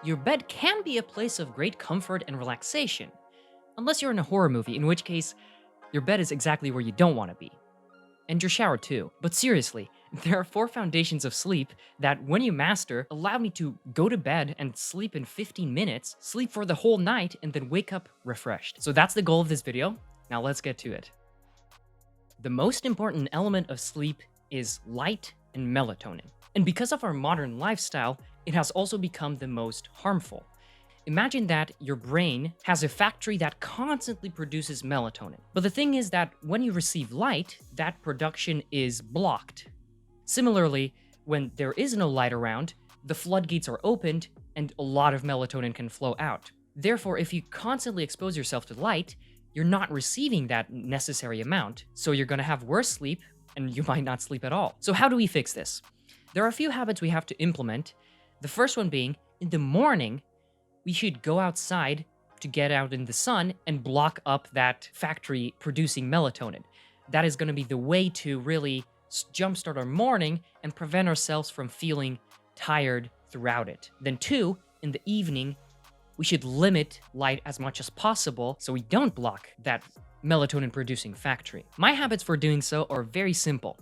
Your bed can be a place of great comfort and relaxation, unless you're in a horror movie, in which case, your bed is exactly where you don't want to be. And your shower too. But seriously, there are four foundations of sleep that, when you master, allow me to go to bed and sleep in 15 minutes, sleep for the whole night, and then wake up refreshed. So that's the goal of this video. Now let's get to it. The most important element of sleep is light and melatonin. And because of our modern lifestyle, it has also become the most harmful. Imagine that your brain has a factory that constantly produces melatonin. But the thing is that when you receive light, that production is blocked. Similarly, when there is no light around, the floodgates are opened and a lot of melatonin can flow out. Therefore, if you constantly expose yourself to light, you're not receiving that necessary amount, so you're gonna have worse sleep and you might not sleep at all. So how do we fix this? There are a few habits we have to implement. The first one being, in the morning, we should go outside to get out in the sun and block up that factory producing melatonin. That is going to be the way to really jumpstart our morning and prevent ourselves from feeling tired throughout it. Then two, in the evening, we should limit light as much as possible so we don't block that melatonin producing factory. My habits for doing so are very simple.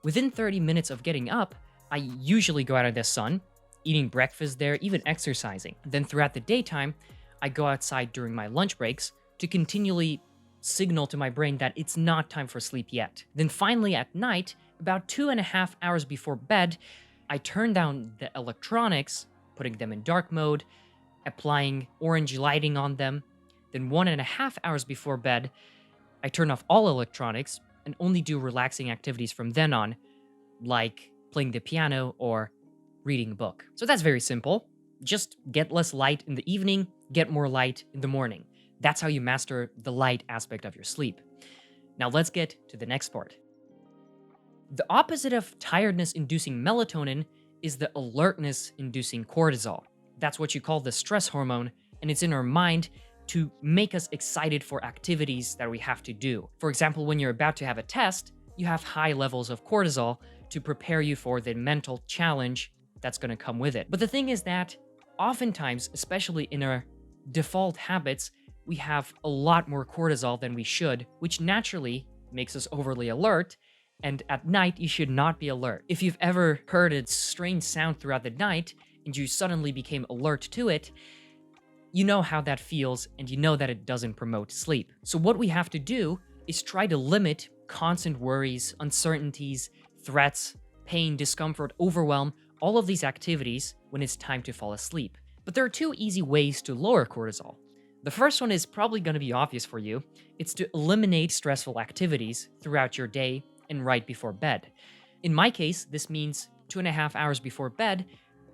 Within 30 minutes of getting up, I usually go out in the sun, eating breakfast there, even exercising. Then throughout the daytime, I go outside during my lunch breaks to continually signal to my brain that it's not time for sleep yet. Then finally at night, about 2.5 hours before bed, I turn down the electronics, putting them in dark mode, applying orange lighting on them. Then 1.5 hours before bed, I turn off all electronics and only do relaxing activities from then on, like playing the piano or reading a book. So that's very simple. Just get less light in the evening, get more light in the morning. That's how you master the light aspect of your sleep. Now let's get to the next part. The opposite of tiredness-inducing melatonin is the alertness-inducing cortisol. That's what you call the stress hormone, and it's in our mind to make us excited for activities that we have to do. For example, when you're about to have a test, you have high levels of cortisol to prepare you for the mental challenge that's going to come with it. But the thing is that oftentimes, especially in our default habits, we have a lot more cortisol than we should, which naturally makes us overly alert. And at night, you should not be alert. If you've ever heard a strange sound throughout the night and you suddenly became alert to it, you know how that feels and you know that it doesn't promote sleep. So what we have to do is try to limit constant worries, uncertainties, threats, pain, discomfort, overwhelm, all of these activities when it's time to fall asleep. But there are two easy ways to lower cortisol. The first one is probably going to be obvious for you. It's to eliminate stressful activities throughout your day and right before bed. In my case, this means 2.5 hours before bed,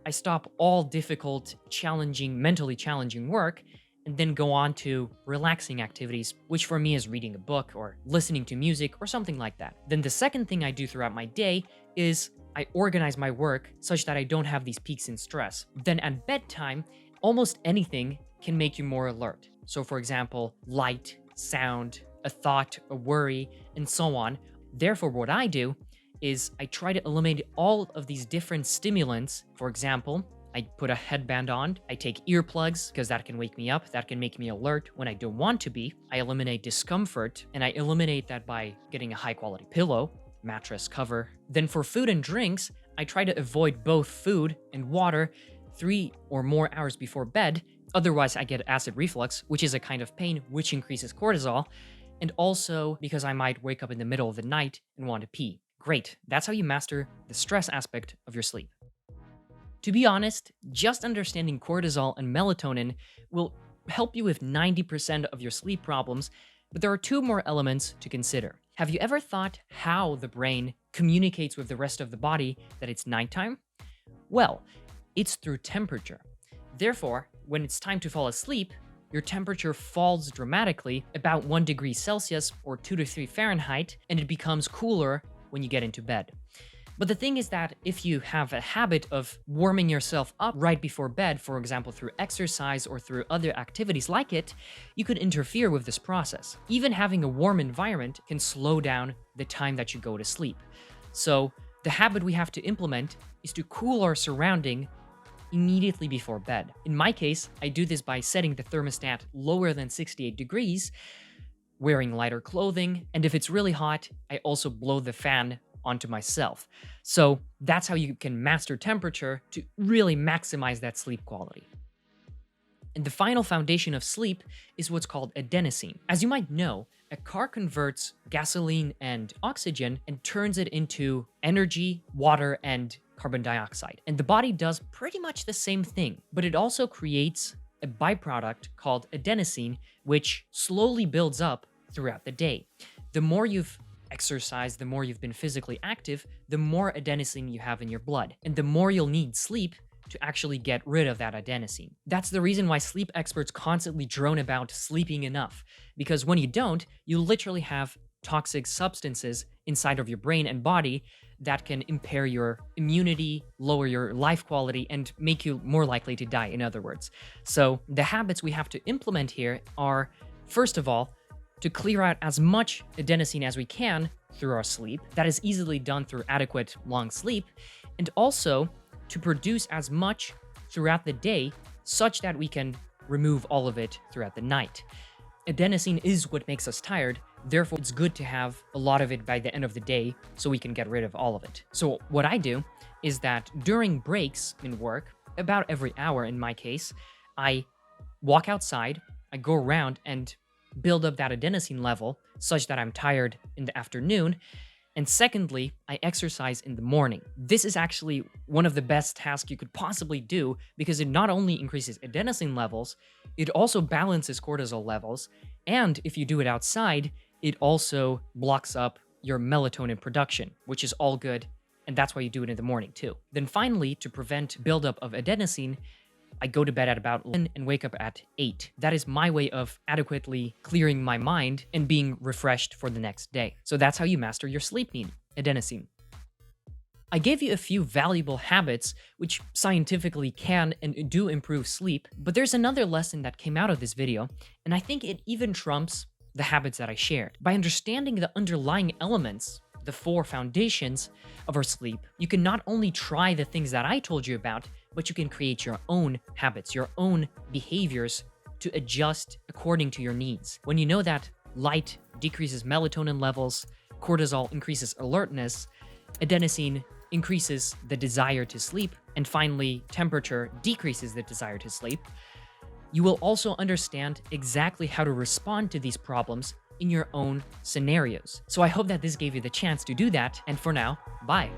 I stop all difficult, mentally challenging work and then go on to relaxing activities, which for me is reading a book or listening to music or something like that. Then the second thing I do throughout my day is I organize my work such that I don't have these peaks in stress. Then at bedtime, almost anything can make you more alert. So for example, light, sound, a thought, a worry, and so on. Therefore, what I do is I try to eliminate all of these different stimulants. For example, I put a headband on, I take earplugs because that can wake me up, that can make me alert when I don't want to be. I eliminate discomfort, and I eliminate that by getting a high quality pillow, mattress cover. Then for food and drinks, I try to avoid both food and water 3 or more hours before bed. Otherwise, I get acid reflux, which is a kind of pain which increases cortisol. And also because I might wake up in the middle of the night and want to pee. Great, that's how you master the stress aspect of your sleep. To be honest, just understanding cortisol and melatonin will help you with 90% of your sleep problems, but there are two more elements to consider. Have you ever thought how the brain communicates with the rest of the body that it's nighttime? Well, it's through temperature. Therefore, when it's time to fall asleep, your temperature falls dramatically, about 1 degree Celsius or 2 to 3 Fahrenheit, and it becomes cooler when you get into bed. But the thing is that if you have a habit of warming yourself up right before bed, for example, through exercise or through other activities like it, you could interfere with this process. Even having a warm environment can slow down the time that you go to sleep. So the habit we have to implement is to cool our surrounding immediately before bed. In my case, I do this by setting the thermostat lower than 68 degrees, wearing lighter clothing, and if it's really hot, I also blow the fan onto myself. So that's how you can master temperature to really maximize that sleep quality. And the final foundation of sleep is what's called adenosine. As you might know, a car converts gasoline and oxygen and turns it into energy, water, and carbon dioxide. And the body does pretty much the same thing, but it also creates a byproduct called adenosine, which slowly builds up throughout the day. The more you've exercised, the more you've been physically active, the more adenosine you have in your blood, and the more you'll need sleep to actually get rid of that adenosine. That's the reason why sleep experts constantly drone about sleeping enough, because when you don't, you literally have toxic substances inside of your brain and body that can impair your immunity, lower your life quality, and make you more likely to die, in other words. So the habits we have to implement here are, first of all, to clear out as much adenosine as we can through our sleep. That is easily done through adequate long sleep, and also to produce as much throughout the day such that we can remove all of it throughout the night. Adenosine is what makes us tired, therefore it's good to have a lot of it by the end of the day so we can get rid of all of it. So what I do is that during breaks in work, about every hour in my case, I walk outside, I go around and build up that adenosine level such that I'm tired in the afternoon. And secondly, I exercise in the morning. This is actually one of the best tasks you could possibly do because it not only increases adenosine levels, it also balances cortisol levels. And if you do it outside, it also blocks up your melatonin production, which is all good. And that's why you do it in the morning too. Then finally, to prevent buildup of adenosine, I go to bed at about 11 and wake up at 8. That is my way of adequately clearing my mind and being refreshed for the next day. So that's how you master your sleep need, adenosine. I gave you a few valuable habits which scientifically can and do improve sleep, but there's another lesson that came out of this video, and I think it even trumps the habits that I shared. By understanding the underlying elements, the 4 foundations of our sleep, you can not only try the things that I told you about, but you can create your own habits, your own behaviors to adjust according to your needs. When you know that light decreases melatonin levels, cortisol increases alertness, adenosine increases the desire to sleep, and finally, temperature decreases the desire to sleep, you will also understand exactly how to respond to these problems in your own scenarios. So I hope that this gave you the chance to do that, and for now, bye.